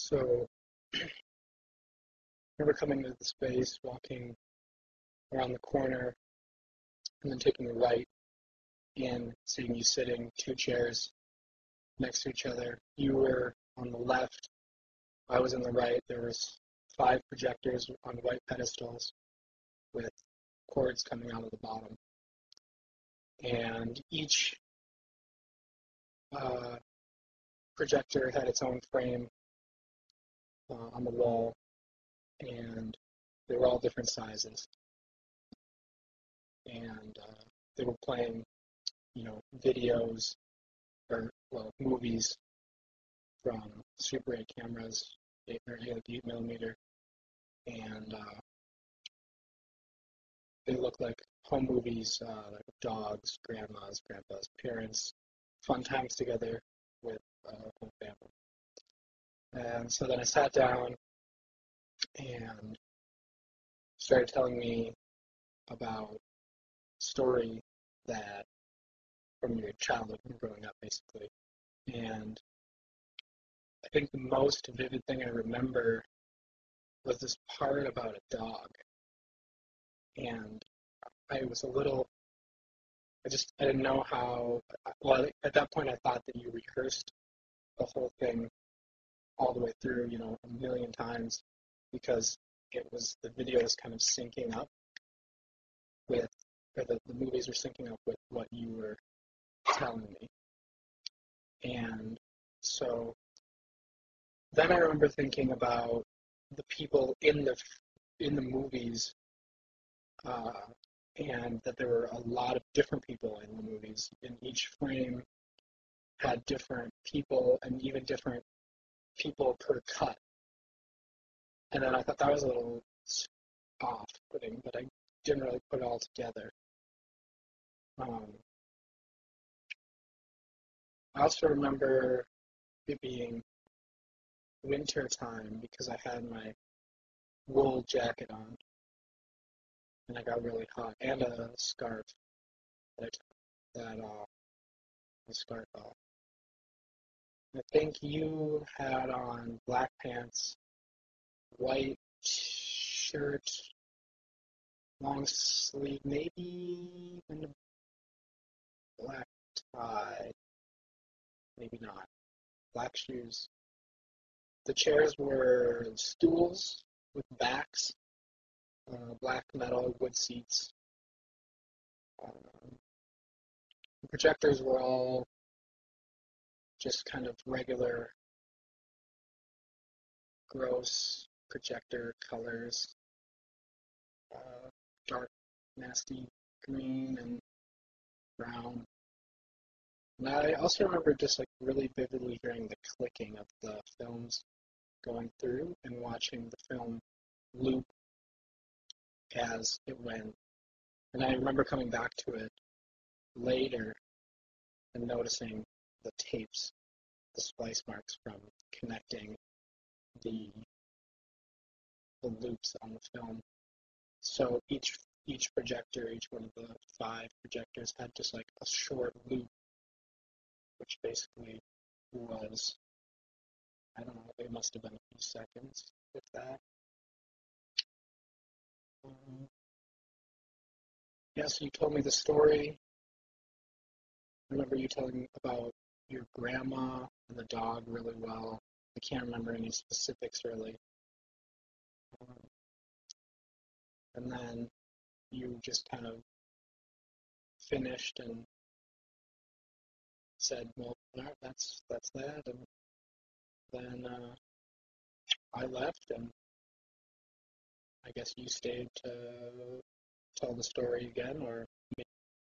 So I remember coming to the space, walking around the corner, and then taking a right in, seeing you sitting two chairs next to each other. You were on the left, I was on the right. There was five projectors on white pedestals with cords coming out of the bottom. And each uh, projector had its own frame on the wall, and they were all different sizes. And they were playing, videos or movies from Super 8 cameras, 8 millimeter, and they look like home movies, like dogs, grandpas, parents, fun times together with whole family. And so then I sat down and started telling me about a story that from your childhood, from growing up, basically. And I think the most vivid thing I remember was this part about a dog. And I was a little, I didn't know how, well, at that point I thought that you rehearsed the whole thing all the way through, a million times because the video was kind of syncing up with, or the movies were syncing up with what you were telling me. And so then I remember thinking about the people in the movies, uh, and that there were a lot of different people in the movies. In each frame had different people and even different people per cut. And then I thought that was a little off-putting, but I didn't really put it all together. I also remember it being winter time because I had my wool jacket on and I got really hot, and a scarf that I took the scarf off. I think you had on black pants, white shirt, long sleeve, maybe even a black tie, maybe not. Black shoes. The chairs were stools with backs, black metal wood seats. Um, the projectors were all just kind of regular, gross projector colors, dark, nasty green and brown. And I also remember just like really vividly hearing the clicking of the films going through and watching the film loop as it went. And I remember coming back to it later and noticing the tapes, the splice marks from connecting the the loops on the film. So each projector, each one of the five projectors had just like a short loop, which basically was, I don't know, it must have been a few seconds, if that. Um, yeah, so you told me the story. I remember you telling me about your grandma and the dog really well. I can't remember any specifics really. Um, and then you just kind of finished and said, "Well, all right, that's that." And then I left, and I guess you stayed to tell the story again, or